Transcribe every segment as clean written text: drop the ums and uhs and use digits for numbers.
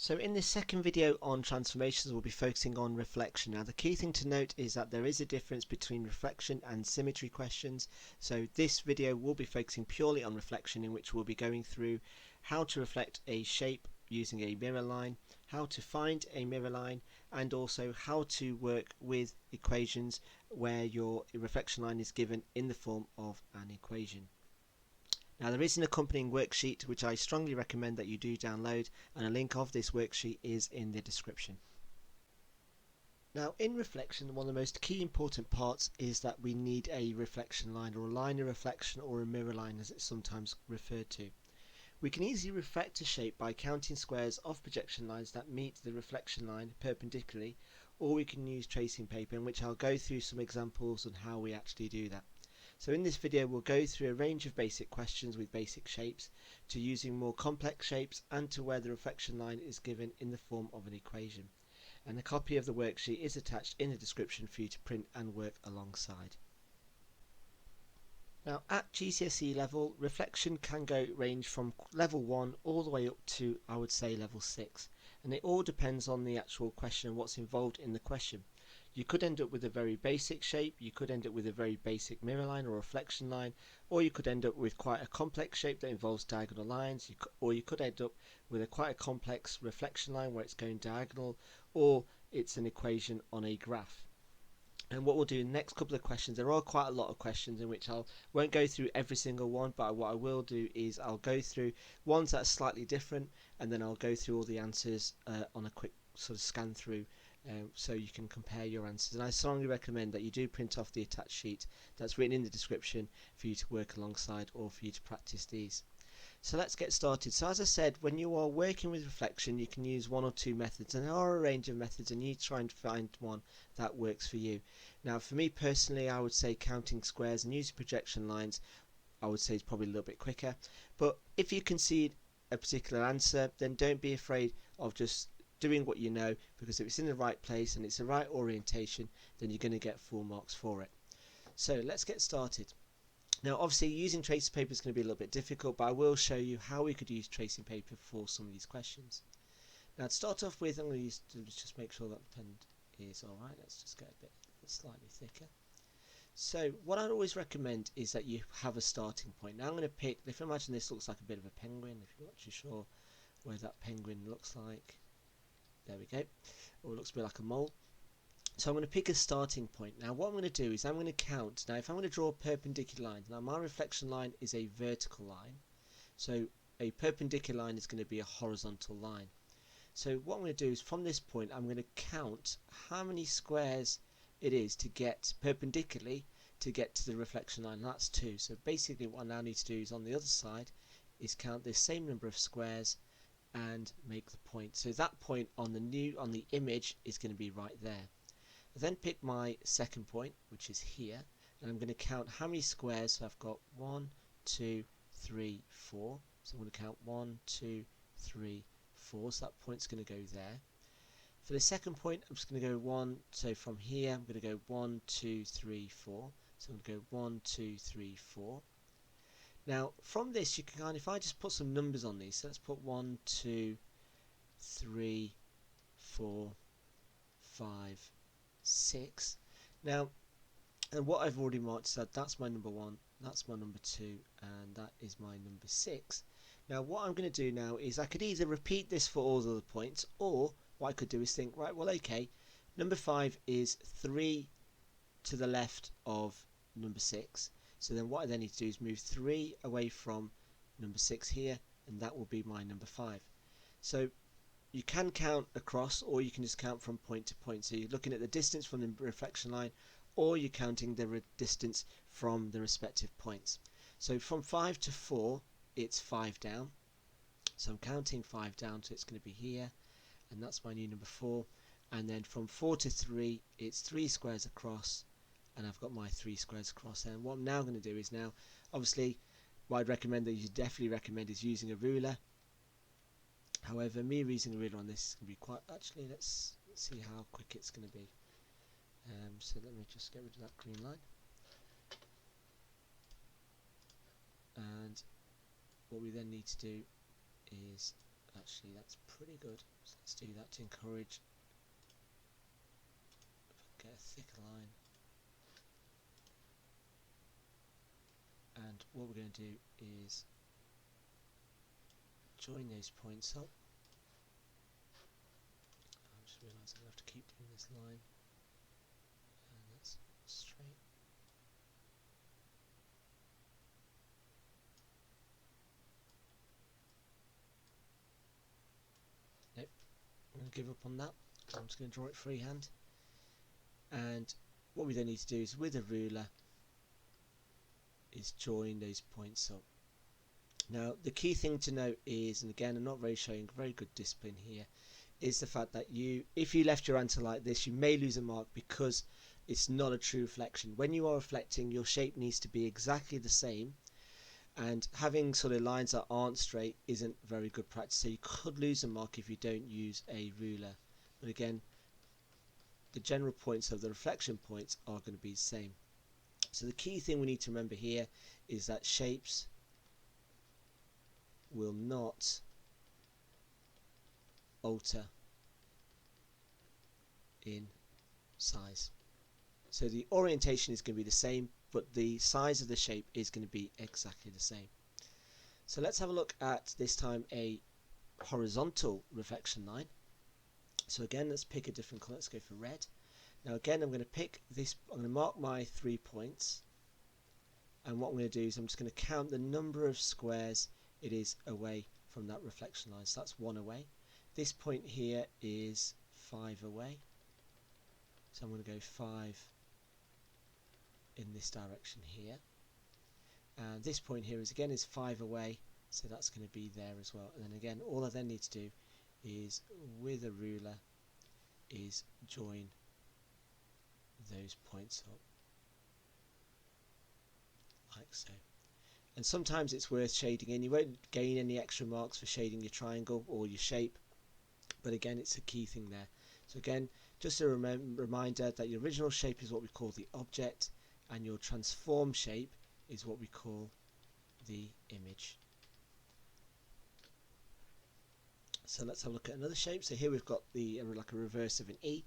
So in this second video on transformations, we'll be focusing on reflection. Now the key thing to note is that there is a difference between reflection and symmetry questions. So this video will be focusing purely on reflection, in which we'll be going through how to reflect a shape using a mirror line, how to find a mirror line, and also how to work with equations where your reflection line is given in the form of an equation. Now there is an accompanying worksheet which I strongly recommend that you do download, and a link of this worksheet is in the description. Now in reflection, one of the most key important parts is that we need a reflection line, or a line of reflection, or a mirror line as it's sometimes referred to. We can easily reflect a shape by counting squares of projection lines that meet the reflection line perpendicularly, or we can use tracing paper, in which I'll go through some examples on how we actually do that. So in this video we'll go through a range of basic questions with basic shapes, to using more complex shapes, and to where the reflection line is given in the form of an equation. And a copy of the worksheet is attached in the description for you to print and work alongside. Now at GCSE level, reflection can range from level 1 all the way up to, I would say, level 6, and it all depends on the actual question and what's involved in the question. You could end up with a very basic shape, you could end up with a very basic mirror line or reflection line, or you could end up with quite a complex shape that involves diagonal lines, or you could end up with quite a complex reflection line where it's going diagonal, or it's an equation on a graph. And what we'll do in the next couple of questions, there are quite a lot of questions in which I won't go through every single one, but what I will do is I'll go through ones that are slightly different, and then I'll go through all the answers on a quick sort of scan through, so you can compare your answers. And I strongly recommend that you do print off the attached sheet that's written in the description for you to work alongside, or for you to practice these. So let's get started. So as I said, when you are working with reflection, you can use one or two methods, and there are a range of methods, and you try and find one that works for you. Now for me personally, I would say counting squares and using projection lines, I would say is probably a little bit quicker. But if you concede a particular answer, then don't be afraid of just doing what you know, because if it's in the right place and it's the right orientation, then you're going to get full marks for it. So let's get started. Now obviously using tracing paper is going to be a little bit difficult, but I will show you how we could use tracing paper for some of these questions. Now to start off with, I'm going to just make sure that the pen is alright. Let's just get a bit slightly thicker. So what I'd always recommend is that you have a starting point. Now I'm going to pick, if you imagine this looks like a bit of a penguin, if you're not too sure where that penguin looks like, there we go, or it looks a bit like a mole. So I'm going to pick a starting point. Now what I'm going to do is I'm going to count. Now if I'm going to draw a perpendicular line, now my reflection line is a vertical line, so a perpendicular line is going to be a horizontal line. So what I'm going to do is from this point I'm going to count how many squares it is to get perpendicularly to get to the reflection line, and that's 2. So basically what I now need to do is on the other side is count the same number of squares and make the point. So that point on the image is going to be right there. I then pick my second point, which is here, and I'm going to count how many squares. So I've got 1, 2, 3, 4. So I'm going to count 1, 2, 3, 4. So that point's going to go there. For the second point, I'm just going to go 1. So from here, I'm going to go 1, 2, 3, 4. So I'm going to go 1, 2, 3, 4. Now from this, you can if I just put some numbers on these. So let's put 1, 2, 3, 4, 5, 6. Now, and what I've already marked said that's my number 1, that's my number 2, and that is my number 6. Now what I'm going to do now is I could either repeat this for all the other points, or what I could do is think, right, well okay, number 5 is 3 to the left of number 6. So then what I then need to do is move 3 away from number 6 here, and that will be my number 5. So you can count across, or you can just count from point to point. So you're looking at the distance from the reflection line, or you're counting the distance from the respective points. So from 5 to 4, it's 5 down. So I'm counting 5 down, so it's going to be here, and that's my new number 4. And then from 4 to 3, it's 3 squares across, and I've got my 3 squares across. And what I'm now going to do is now, obviously, what I'd recommend, that you definitely recommend, is using a ruler. However, me using a ruler on this is going to be quite, actually let's see how quick it's going to be. So let me just get rid of that green line. And what we then need to do is Actually, that's pretty good. So let's do that to encourage. Get a thicker line. And what we're going to do is join those points up. I just realised I'm going to have to keep doing this line. And that's straight. Nope, I'm going to give up on that. I'm just going to draw it freehand. And what we then need to do is, with a ruler, is join those points up. Now the key thing to note is, and again I'm not really showing very good discipline here, is the fact that if you left your answer like this, you may lose a mark because it's not a true reflection. When you are reflecting, your shape needs to be exactly the same, and having sort of lines that aren't straight isn't very good practice, so you could lose a mark if you don't use a ruler. But again, the general points of the reflection points are going to be the same. So the key thing we need to remember here is that shapes will not alter in size. So the orientation is going to be the same, but the size of the shape is going to be exactly the same. So let's have a look at, this time, a horizontal reflection line. So again, let's pick a different colour. Let's go for red. Now again, I'm going to pick this, I'm going to mark my 3 points, and what I'm going to do is I'm just going to count the number of squares it is away from that reflection line. So that's 1 away. This point here is 5 away, so I'm going to go 5 in this direction here, and this point here is 5 away, so that's going to be there as well. And then again, all I then need to do is, with a ruler, is join those points up like so. And sometimes it's worth shading in. You won't gain any extra marks for shading your triangle or your shape, but again, it's a key thing there. So again, just a reminder that your original shape is what we call the object, and your transform shape is what we call the image. So let's have a look at another shape. So here we've got the like a reverse of an E.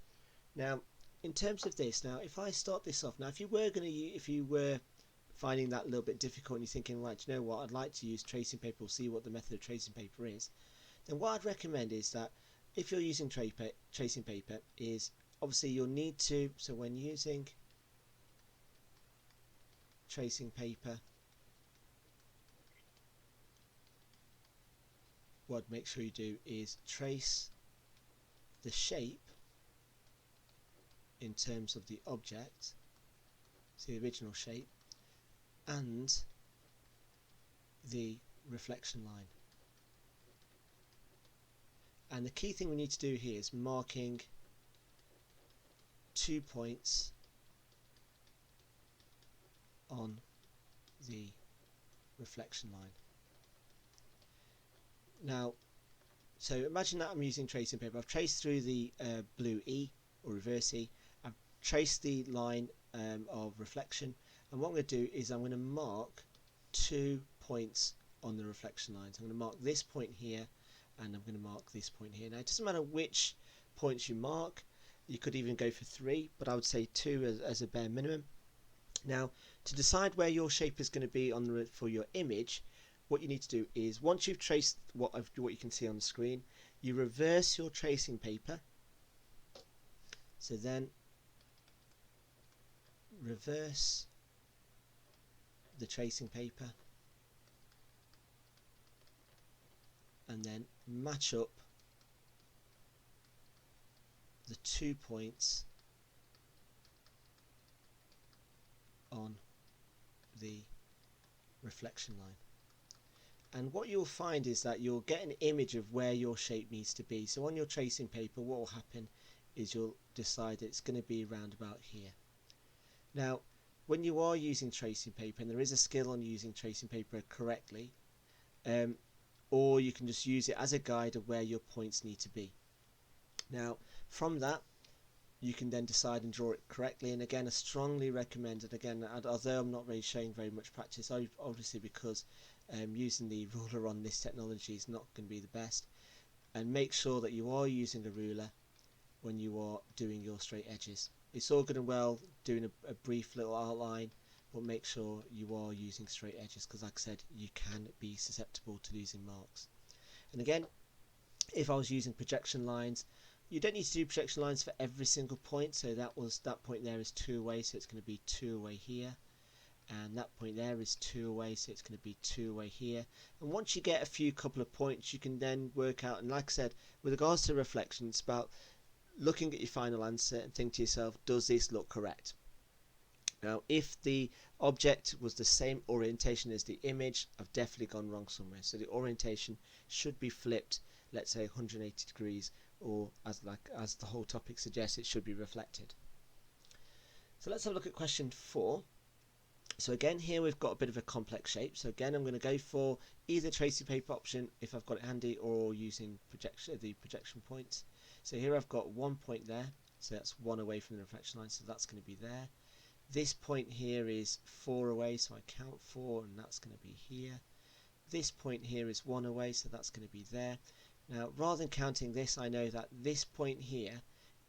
Now, in terms of this, now if I start this off, now if you were finding that a little bit difficult and you're thinking, right, you know what, I'd like to use tracing paper or see what the method of tracing paper is, then what I'd recommend is that if you're using tracing paper, is obviously you'll need to, so when using tracing paper, what I'd make sure you do is trace the shape in terms of the object, so the original shape, and the reflection line. And the key thing we need to do here is marking 2 points on the reflection line. Now, so imagine that I'm using tracing paper. I've traced through the blue E or reverse E. I've traced the line of reflection, and what I'm going to do is I'm going to mark 2 points on the reflection line. So I'm going to mark this point here, and I'm going to mark this point here. Now it doesn't matter which points you mark, you could even go for 3, but I would say 2 as a bare minimum. Now, to decide where your shape is going to be on for your image, what you need to do is, once you've traced what you can see on the screen, you reverse your tracing paper. So then reverse the tracing paper, and then match up the 2 points on the reflection line. And what you'll find is that you'll get an image of where your shape needs to be. So on your tracing paper, what will happen is you'll decide it's going to be around about here. Now, when you are using tracing paper, and there is a skill on using tracing paper correctly, or you can just use it as a guide of where your points need to be. Now, from that, you can then decide and draw it correctly. And again, I strongly recommend it. Again, although I'm not really showing very much practice, obviously because using the ruler on this technology is not going to be the best, and make sure that you are using a ruler when you are doing your straight edges. It's all good and well doing a brief little outline, but make sure you are using straight edges, because like I said, you can be susceptible to losing marks. And again, if I was using projection lines, you don't need to do projection lines for every single point. So that point there is 2 away, so it's going to be 2 away here, and that point there is 2 away, so it's going to be 2 away here. And once you get a couple of points, you can then work out. And like I said, with regards to reflection, it's about looking at your final answer and think to yourself, does this look correct? Now, if the object was the same orientation as the image, I've definitely gone wrong somewhere. So the orientation should be flipped, let's say 180 degrees, or as the whole topic suggests, it should be reflected. So let's have a look at question 4. So again, here we've got a bit of a complex shape. So again, I'm going to go for either tracing paper option if I've got it handy, or using the projection points. So here I've got 1 point there, so that's 1 away from the reflection line, so that's going to be there. This point here is 4 away, so I count 4, and that's going to be here. This point here is 1 away, so that's going to be there. Now, rather than counting this, I know that this point here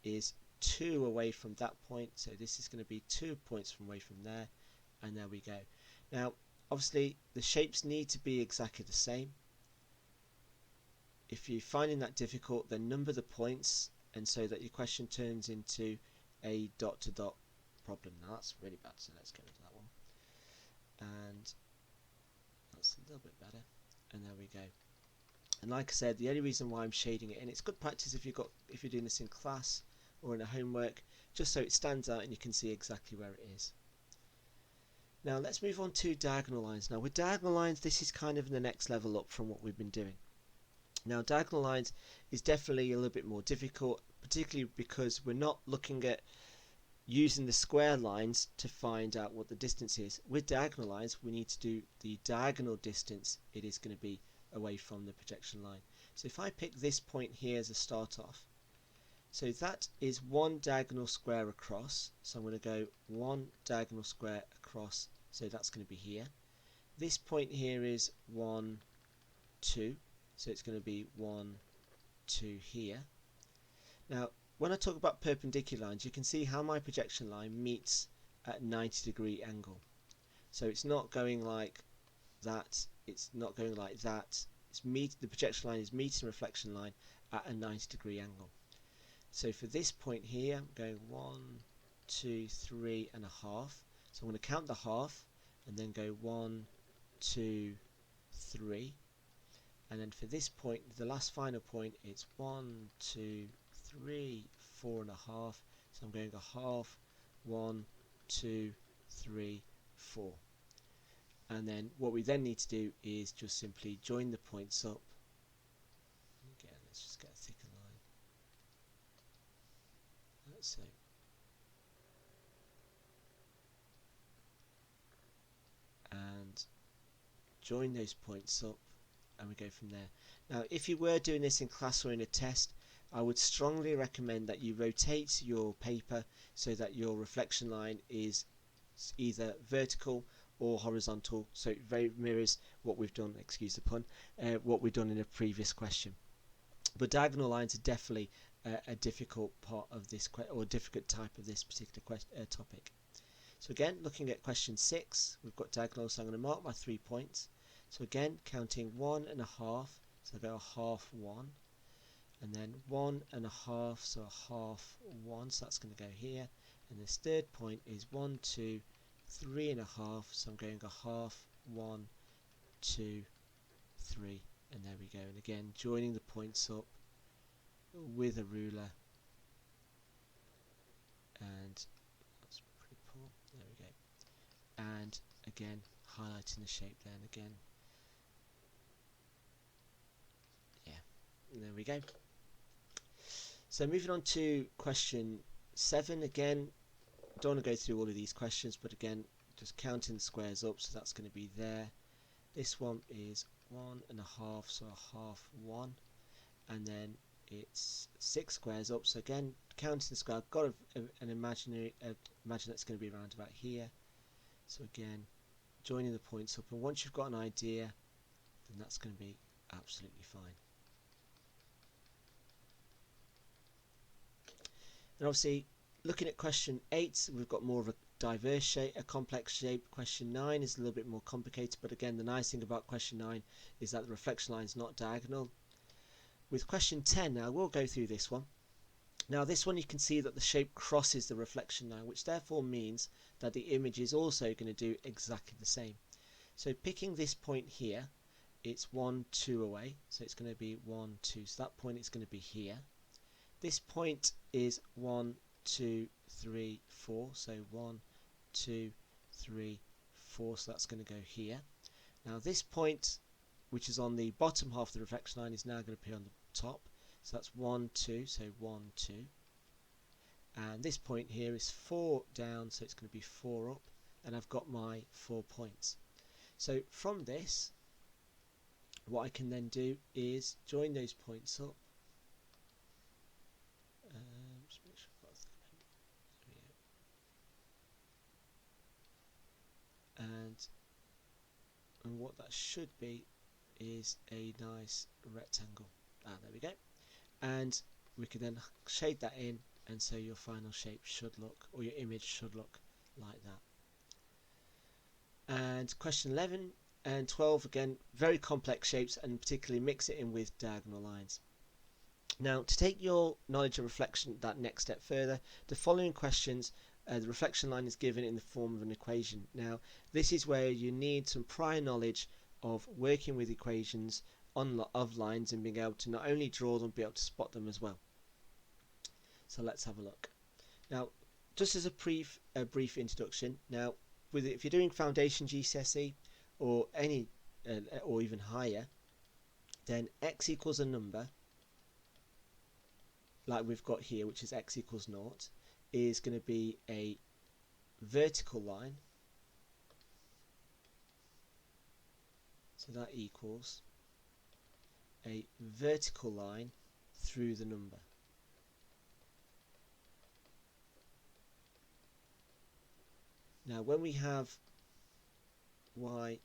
is 2 away from that point, so this is going to be 2 points away from there, and there we go. Now, obviously, the shapes need to be exactly the same. If you're finding that difficult, then number the points, and so that your question turns into a dot-to-dot problem. Now that's really bad, so let's get rid of that one. And that's a little bit better. And there we go. And like I said, the only reason why I'm shading it, and it's good practice if you're doing this in class or in a homework, just so it stands out and you can see exactly where it is. Now let's move on to diagonal lines. Now with diagonal lines, this is kind of the next level up from what we've been doing. Now diagonal lines is definitely a little bit more difficult, particularly because we're not looking at using the square lines to find out what the distance is. With diagonal lines, we need to do the diagonal distance it is going to be away from the projection line. So if I pick this point here as a start off, so that is 1 diagonal square across, so I'm going to go 1 diagonal square across, so that's going to be here. This point here is 1, 2, so it's going to be 1, 2 here. Now when I talk about perpendicular lines, you can see how my projection line meets at 90-degree angle. So it's not going like that, it's not going like that. The projection line is meeting the reflection line at a 90-degree angle. So for this point here, I'm going 1, 2, 3 and a half. So I'm going to count the half and then go 1, 2, 3. And then for this point, the last final point, it's 1, 2, 3, 4 and a half. So I'm going a half, 1, 2, 3, 4. And then what we then need to do is just simply join the points up. Again, let's just get a thicker line. Let's see. And join those points up, and we go from there. Now, if you were doing this in class or in a test, I would strongly recommend that you rotate your paper so that your reflection line is either vertical or horizontal, so it very mirrors what we've done, excuse the pun, what we've done in a previous question. But diagonal lines are definitely a difficult part of this, or a difficult type of this particular topic. So again, looking at question 6, we've got diagonal, so I'm going to mark my 3 points. So again, counting 1 and a half, so I go a half 1, and then 1 and a half, so a half 1, so that's going to go here. And this third point is 1, 2, 3 and a half, so I'm going a half 1, 2, 3, and there we go. And again, joining the points up with a ruler, and that's pretty poor. There we go. And again, highlighting the shape there, and again, yeah, and there we go. So moving on to question 7, again, don't want to go through all of these questions, but again, just counting the squares up, so that's going to be there. This one is 1 and a half, so a half 1, and then it's 6 squares up, so again, counting the square, I've got an imagine that's going to be around about here. So again, joining the points up, and once you've got an idea, then that's going to be absolutely fine. And obviously, looking at question 8, we've got more of a diverse shape, a complex shape. Question 9 is a little bit more complicated, but again, the nice thing about question 9 is that the reflection line is not diagonal. With question 10 now, we'll go through this one. Now this one you can see that the shape crosses the reflection line, which therefore means that the image is also going to do exactly the same. So picking this point here, it's 1, 2 away, so it's going to be 1, 2, so that point is going to be here. This point is 1, 2, 3, 4, so 1, 2, 3, 4, so that's going to go here. Now this point, which is on the bottom half of the reflection line, is now going to appear on the top, so that's 1, 2, so 1, 2. And this point here is 4 down, so it's going to be 4 up, and I've got my 4 points. So from this, what I can then do is join those points up. Just make sure I've got there we go. And what that should be is a nice rectangle. There we go. And we can then shade that in, and so your final shape should look, or your image should look like that. And question 11 and 12, again, very complex shapes, and particularly mix it in with diagonal lines. Now, to take your knowledge of reflection that next step further, the following questions, the reflection line is given in the form of an equation. Now, this is where you need some prior knowledge of working with equations of lines and being able to not only draw them, but be able to spot them as well. So let's have a look. Now, just as a brief introduction, now if you're doing foundation GCSE or any or even higher, then x equals a number like we've got here, which is x equals 0, is going to be a vertical line. So that equals a vertical line through the number. Now when we have y,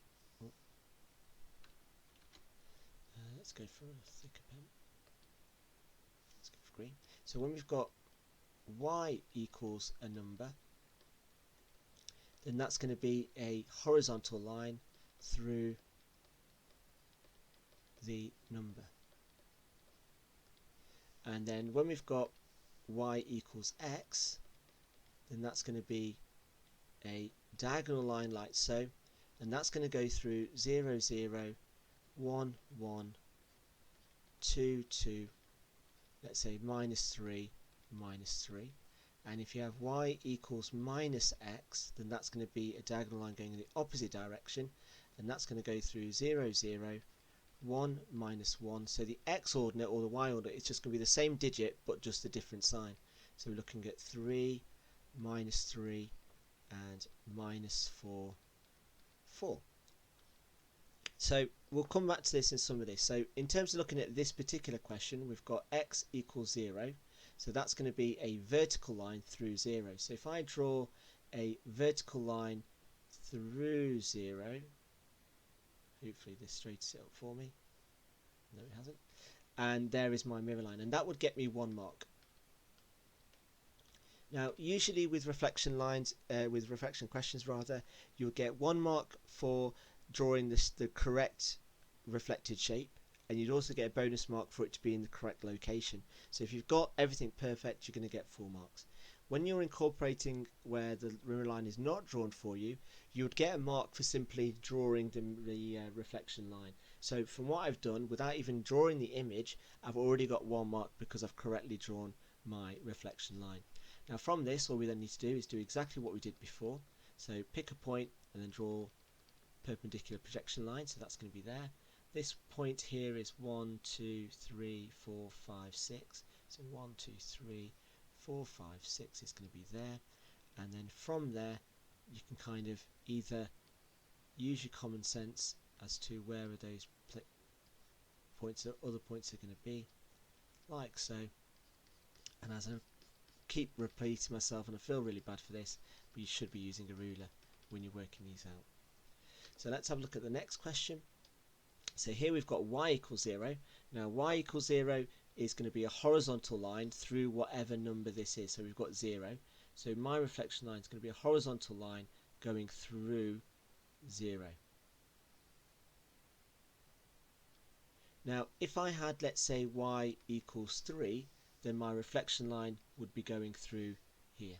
let's go for a thicker pen, let's go for green. So when we've got y equals a number, then that's going to be a horizontal line through the number. And then when we've got y equals x, then that's going to be a diagonal line like so, and that's going to go through 0, 0, 1, 1, 2, 2, let's say -3, -3. And if you have y equals minus x, then that's going to be a diagonal line going in the opposite direction, and that's going to go through 0, 0, 1, -1. So the x ordinate or the y ordinate is just going to be the same digit but just a different sign. So we're looking at 3, -3, and -4, 4. So we'll come back to this in some of this. So in terms of looking at this particular question, we've got x equals 0. So that's going to be a vertical line through 0. So if I draw a vertical line through 0, hopefully this straightens it up for me. No, it hasn't. And there is my mirror line, and that would get me 1 mark. Now, usually with reflection lines, with reflection questions rather, you'll get 1 mark for drawing the correct reflected shape, and you'd also get a bonus mark for it to be in the correct location. So if you've got everything perfect, you're going to get 4 marks. When you're incorporating where the mirror line is not drawn for you, you would get a mark for simply drawing the reflection line. So from what I've done, without even drawing the image, I've already got 1 mark because I've correctly drawn my reflection line. Now from this, all we then need to do is do exactly what we did before. So pick a point and then draw perpendicular projection line, so that's going to be there. This point here is 1, 2, 3, 4, 5, 6. So 1, 2, 3, 4, 5, 6 is going to be there. And then from there, you can kind of either use your common sense as to where are those points, or other points are going to be, like so. And as I keep repeating myself, and I feel really bad for this, but you should be using a ruler when you're working these out. So let's have a look at the next question. So here we've got y equals 0. Now y equals 0 is going to be a horizontal line through whatever number this is. So we've got 0. So my reflection line is going to be a horizontal line going through 0. Now if I had, let's say, y equals 3, then my reflection line would be going through here,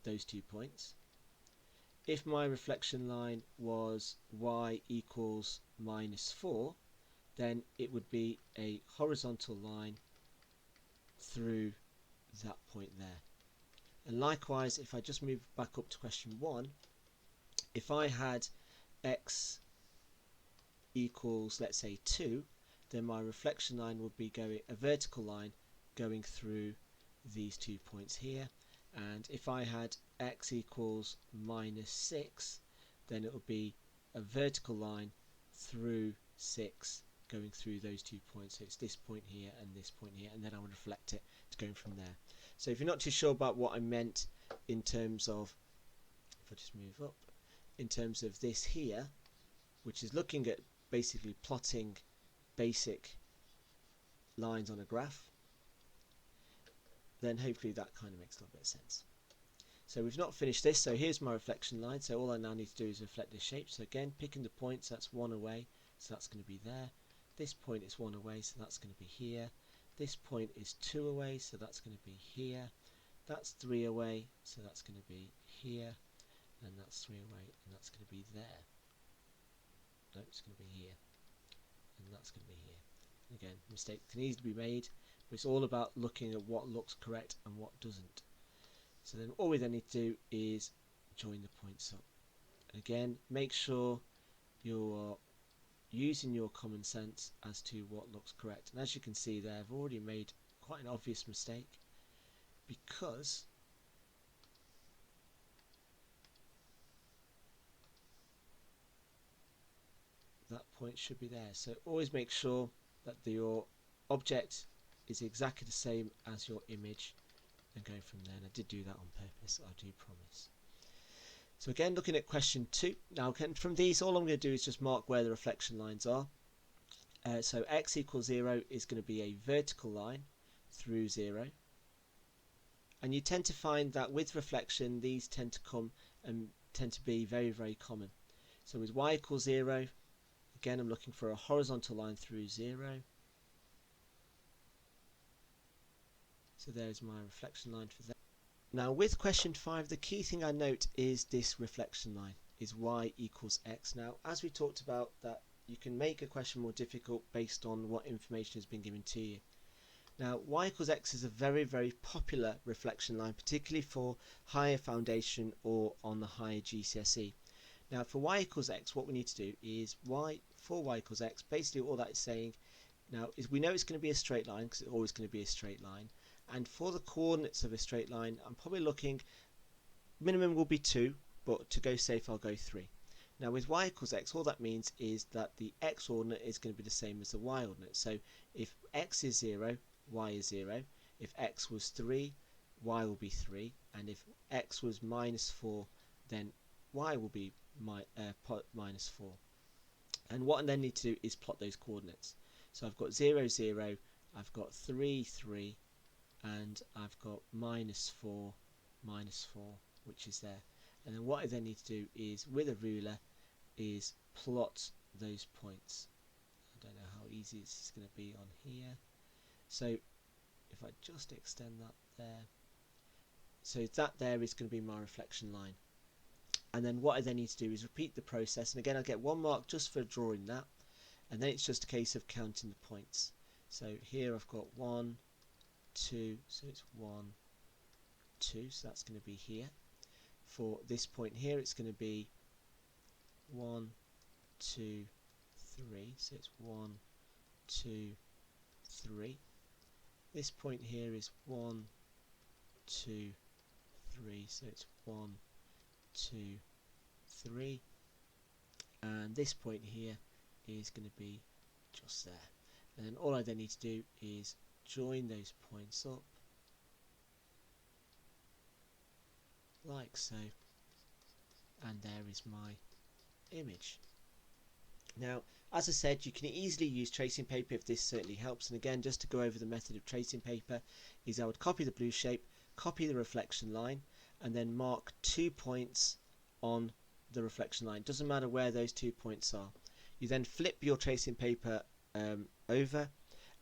those 2 points. If my reflection line was y equals -4, then it would be a horizontal line through that point there. And likewise, if I just move back up to question 1, if I had x equals, let's say, 2, then my reflection line would be going a vertical line going through these 2 points here. And if I had x equals -6, then it would be a vertical line through 6 going through those 2 points. So it's this point here and this point here, and then I would reflect it to going from there. So if you're not too sure about what I meant in terms of, if I just move up, in terms of this here, which is looking at basically plotting basic lines on a graph, then hopefully that kind of makes a little bit of sense. So we've not finished this, so here's my reflection line. So all I now need to do is reflect this shape. So again, picking the points, that's 1 away, so that's going to be there. This point is 1 away, so that's going to be here. This point is 2 away, so that's going to be here. That's 3 away, so that's going to be here. And that's 3 away, and that's going to be there. No, it's going to be here. And that's going to be here. Again, mistakes can easily be made, but it's all about looking at what looks correct and what doesn't. So then all we then need to do is join the points up. And again, make sure you're using your common sense as to what looks correct. And as you can see there, I've already made quite an obvious mistake, because that point should be there. So always make sure that your object is exactly the same as your image, and going from there. And I did do that on purpose, I do promise. So again, looking at question 2. Now again, from these, all I'm going to do is just mark where the reflection lines are. So x equals 0 is going to be a vertical line through 0. And you tend to find that with reflection, these tend to come and tend to be very, very common. So with y equals 0, again, I'm looking for a horizontal line through 0. So there's my reflection line for that. Now with question 5, the key thing I note is this reflection line, is y equals x. Now as we talked about, that you can make a question more difficult based on what information has been given to you. Now y equals x is a very, very popular reflection line, particularly for higher foundation or on the higher GCSE. Now for y equals x, what we need to do is for y equals x, basically all that is saying now is we know it's going to be a straight line, because it's always going to be a straight line. And for the coordinates of a straight line, I'm probably looking, minimum will be 2, but to go safe I'll go 3. Now with y equals x, all that means is that the x ordinate is going to be the same as the y ordinate. So if x is 0, y is 0. If x was 3, y will be 3. And if x was -4, then y will be -4. And what I then need to do is plot those coordinates. So I've got 0, 0, I've got 3, 3, and I've got -4, -4, which is there. And then what I then need to do is, with a ruler, is plot those points. I don't know how easy this is going to be on here. So if I just extend that there, so that there is going to be my reflection line. And then what I then need to do is repeat the process, and again I get 1 mark just for drawing that, and then it's just a case of counting the points. So here I've got 1, 2, so it's 1, 2, so that's going to be here. For this point here, it's going to be 1, 2, 3, so it's 1, 2, 3. This point here is 1, 2, 3, so it's 1, 2, 3, and this point here is going to be just there. And then all I then need to do is join those points up like so, and there is my image. Now As I said, you can easily use tracing paper if this certainly helps. And again, just to go over the method of tracing paper, is I would copy the blue shape, copy the reflection line, and then mark 2 points on the reflection line. Doesn't matter where those 2 points are. You then flip your tracing paper over,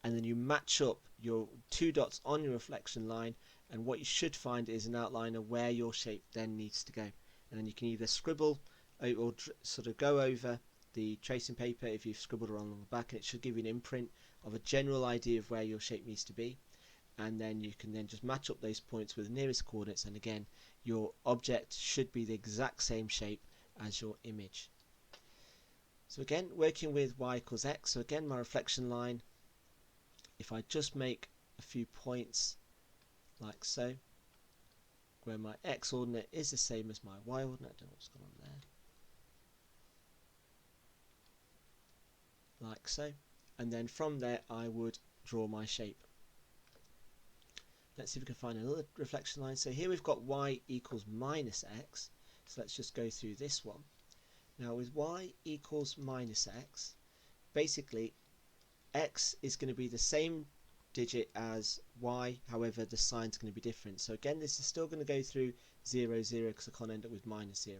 and then you match up your 2 dots on your reflection line, and what you should find is an outline of where your shape then needs to go. And then you can either scribble or sort of go over the tracing paper if you've scribbled along the back, and it should give you an imprint of a general idea of where your shape needs to be. And then you can then just match up those points with the nearest coordinates, and again your object should be the exact same shape as your image. So again, working with y equals x, so again my reflection line, if I just make a few points like so, where my x ordinate is the same as my y ordinate, I don't know what's going on there, like so, and then from there I would draw my shape. Let's see if we can find another reflection line. So here we've got y equals minus x, so let's just go through this one. Now with y equals minus x, basically x is going to be the same digit as y, however the sign's going to be different. So again, this is still going to go through 0, 0 because I can't end up with minus 0.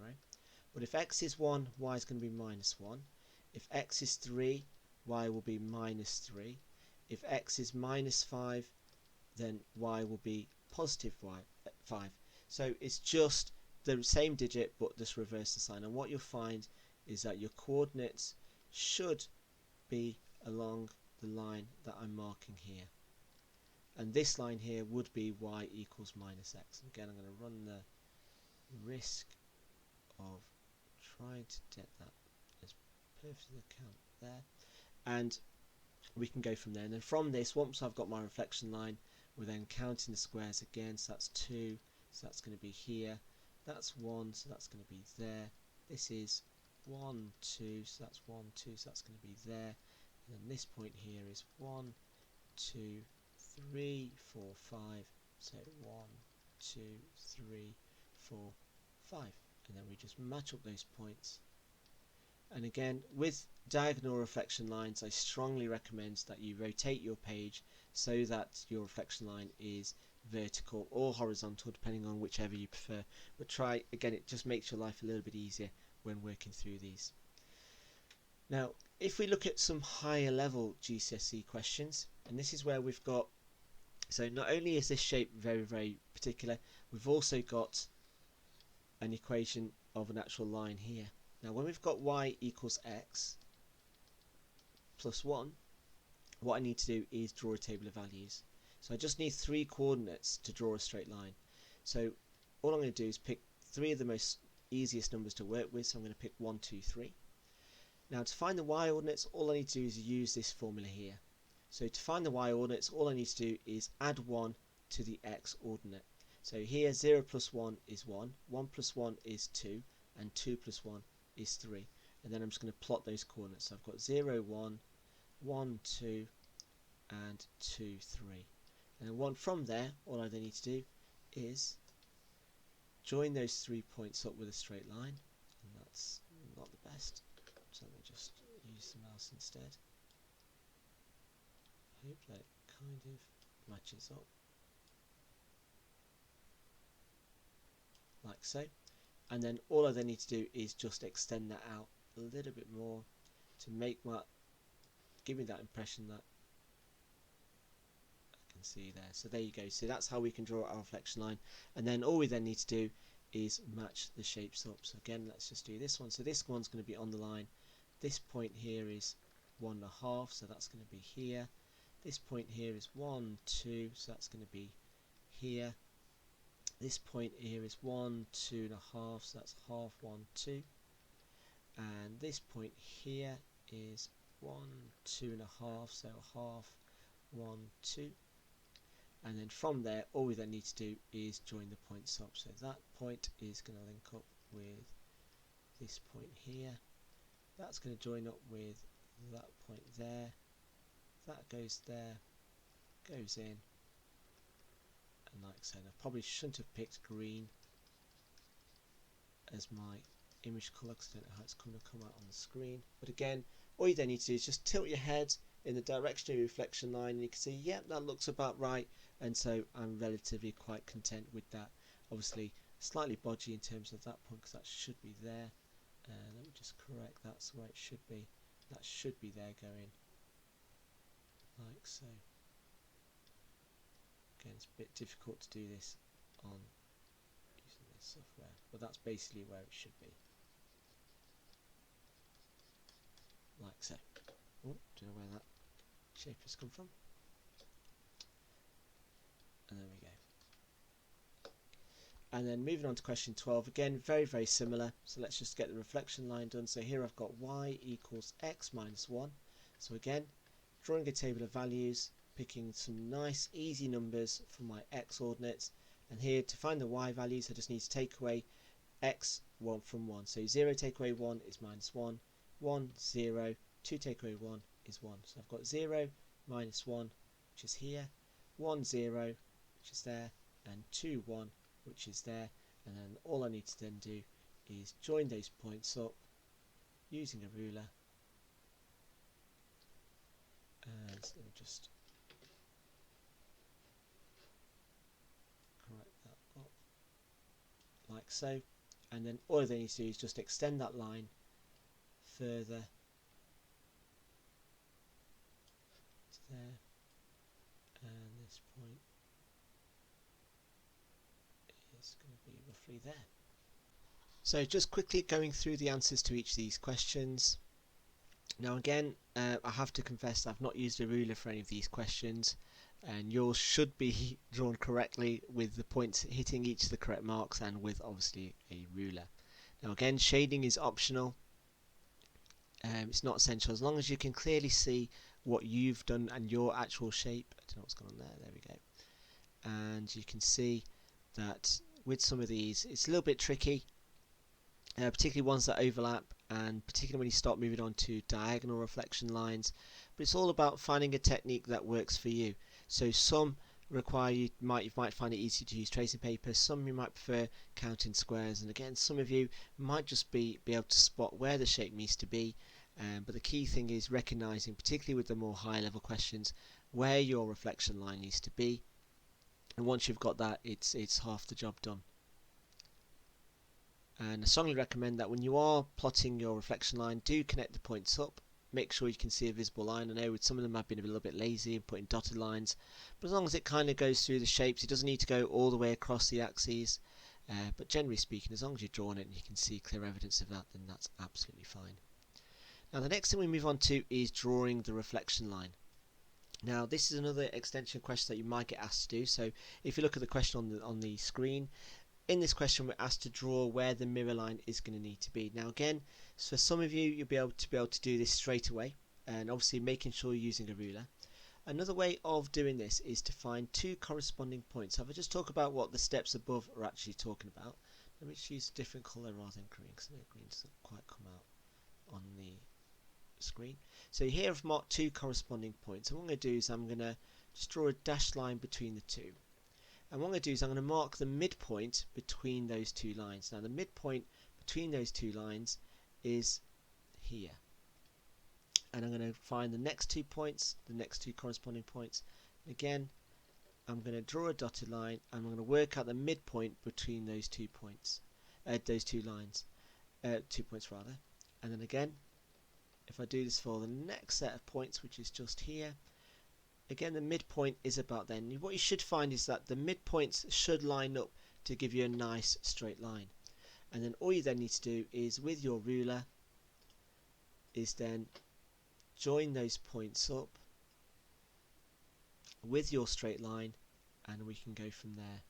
But if x is 1, y is going to be minus 1. If x is 3, y will be minus 3. If x is minus 5, then y will be positive 5. So it's just the same digit but just reverse the sign, and what you'll find is that your coordinates should be along the line that I'm marking here, and this line here would be y equals minus x. Again, I'm going to run the risk of trying to get that as perfect as I can there, and we can go from there. And then from this, once I've got my reflection line, we're then counting the squares again. So that's 2, so that's going to be here. That's 1, so that's going to be there. This is 1, 2, so that's 1, 2, so that's going to be there. And then this point here is 1, 2, 3, 4, 5. So 1, 2, 3, 4, 5. And then we just match up those points. And again, with diagonal reflection lines, I strongly recommend that you rotate your page so that your reflection line is vertical or horizontal, depending on whichever you prefer. But try, again, it just makes your life a little bit easier when working through these. Now, if we look at some higher level GCSE questions, and this is where we've got, so not only is this shape very, very particular, we've also got an equation of an actual line here. Now when we've got y equals x plus 1, what I need to do is draw a table of values. So I just need 3 coordinates to draw a straight line. So all I'm going to do is pick 3 of the most easiest numbers to work with, so I'm going to pick 1, 2, 3. Now to find the y ordinates, all I need to do is use this formula here. So to find the y ordinates, all I need to do is add 1 to the x ordinate. So here 0 plus 1 is 1, 1 plus 1 is 2, and 2 plus 1 is 3. And then I'm just going to plot those coordinates. So I've got 0, 1, 1, 2, and 2, 3. And then from there, all I then need to do is join those 3 points up with a straight line. And that's not the best. So let me just use the mouse instead. I hope that kind of matches up. Like so. And then all I then need to do is just extend that out a little bit more to make give me that impression that I can see there. So there you go. So that's how we can draw our reflection line. And then all we then need to do is match the shapes up. So again, let's just do this one. So this one's going to be on the line. This point here is 1.5, so that's going to be here. This point here is 1, 2, so that's going to be here. This point here is 1, 2.5, so that's half, 1, 2. And this point here is 1, 2.5, so half, 1, 2. And then from there, all we then need to do is join the points up. So that point is going to link up with this point here. That's going to join up with that point there. That goes there, goes in. And like I said, I probably shouldn't have picked green as my image colour because I don't know how it's going to come out on the screen. But again, All you then need to do is just tilt your head in the direction of your reflection line, and you can see, yep, that looks about right, and so I'm relatively quite content with that. Obviously slightly bodgy in terms of that point, because that should be there. Let me just correct, that's where it should be. That should be there, going like so. Again, it's a bit difficult to do this on using this software, but that's basically where it should be, like so. Oh, don't know where that shape has come from. And there we go. And then moving on to question 12, again very similar. So let's just get the reflection line done. So here I've got y equals x minus 1. So again, drawing a table of values, picking some nice easy numbers for my x ordinates, and here to find the y values I just need to take away x 1 from 1. So 0 take away 1 is minus 1, 1 0, 2 take away 1 is 1. So I've got 0 minus 1, which is here, 1 0, which is there, and 2 1, which is there. And then all I need to then do is join those points up using a ruler, and let me just correct that up like so. And then all they need to do is just extend that line further to there, and this point is going to be roughly there. So just quickly going through the answers to each of these questions. Now again, I have to confess I've not used a ruler for any of these questions, and yours should be drawn correctly with the points hitting each of the correct marks and with obviously a ruler. Now again, shading is optional. It's not essential as long as you can clearly see what you've done and your actual shape. I don't know what's going on there we go. And you can see that with some of these it's a little bit tricky, particularly ones that overlap, and particularly when you start moving on to diagonal reflection lines. But it's all about finding a technique that works for you. So some require you might find it easy to use tracing paper, some you might prefer counting squares, and again some of you might just be able to spot where the shape needs to be. But the key thing is recognizing, particularly with the more high level questions, where your reflection line needs to be, and once you've got that, it's half the job done. And I strongly recommend that when you are plotting your reflection line, do connect the points up. Make sure you can see a visible line. I know with some of them I've been a little bit lazy and putting dotted lines, but as long as it kind of goes through the shapes, it doesn't need to go all the way across the axes. But generally speaking, as long as you're drawing it and you can see clear evidence of that, then that's absolutely fine. Now the next thing we move on to is drawing the reflection line. Now this is another extension question that you might get asked to do. So if you look at the question on the screen, in this question we're asked to draw where the mirror line is going to need to be. Now again, for some of you, you'll be able to do this straight away, and obviously making sure you're using a ruler. Another way of doing this is to find two corresponding points. So if I just talk about what the steps above are actually talking about, let me just use a different colour rather than green, because green doesn't quite come out on the screen. So here I've marked two corresponding points, and what I'm going to do is I'm going to just draw a dashed line between the two. And what I'm going to do is I'm going to mark the midpoint between those two lines. Now the midpoint between those two lines is here. And I'm going to find the next 2 points, the next two corresponding points. Again, I'm going to draw a dotted line, and I'm going to work out the midpoint between those 2 points, those two lines, 2 points rather. And then again, if I do this for the next set of points, which is just here, again the midpoint is about then. What you should find is that the midpoints should line up to give you a nice straight line. And then all you then need to do is, with your ruler, is then join those points up with your straight line, and we can go from there.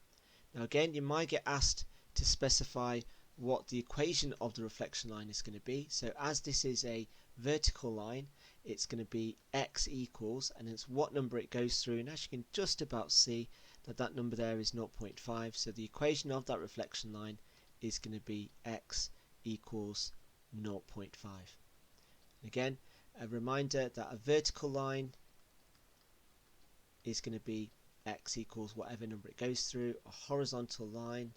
Now again, you might get asked to specify what the equation of the reflection line is going to be. So as this is a vertical line, it's going to be x equals, and it's what number it goes through, and as you can just about see that number there is 0.5. So the equation of that reflection line is going to be x equals 0.5. Again, a reminder that a vertical line is going to be x equals whatever number it goes through. A horizontal line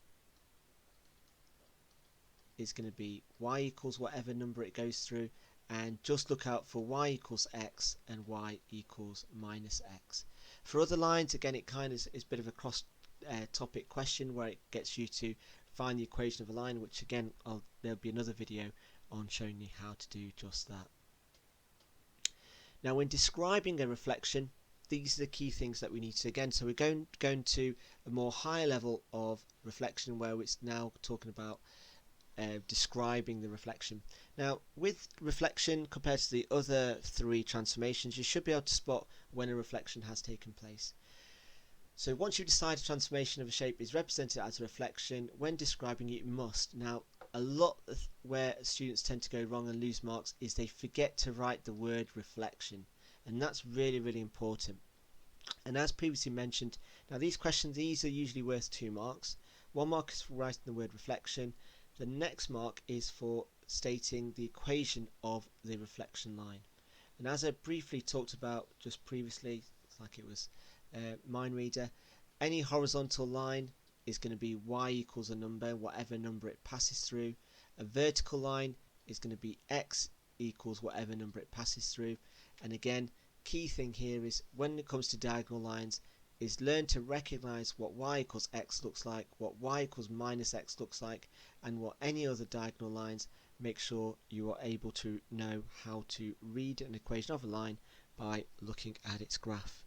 is going to be y equals whatever number it goes through, and just look out for y equals x and y equals minus x. For other lines, again, it kind of is a bit of a cross topic question where it gets you to find the equation of a line, which again there'll be another video on showing you how to do just that. Now when describing a reflection, these are the key things that we need to, again, so we're going to a more higher level of reflection where it's now talking about describing the reflection. Now with reflection, compared to the other three transformations, you should be able to spot when a reflection has taken place. So once you decide a transformation of a shape is represented as a reflection, when describing it, you must. Now a lot where students tend to go wrong and lose marks is they forget to write the word reflection, and that's really important. And as previously mentioned, now these questions, these are usually worth 2 marks. 1 mark is for writing the word reflection. The next mark is for stating the equation of the reflection line. And as I briefly talked about just previously, it's like it was mind reader, any horizontal line is going to be y equals a number, whatever number it passes through. A vertical line is going to be x equals whatever number it passes through. And again, key thing here is when it comes to diagonal lines is learn to recognize what y equals x looks like, what y equals minus x looks like, and what any other diagonal lines. Make sure you are able to know how to read an equation of a line by looking at its graph.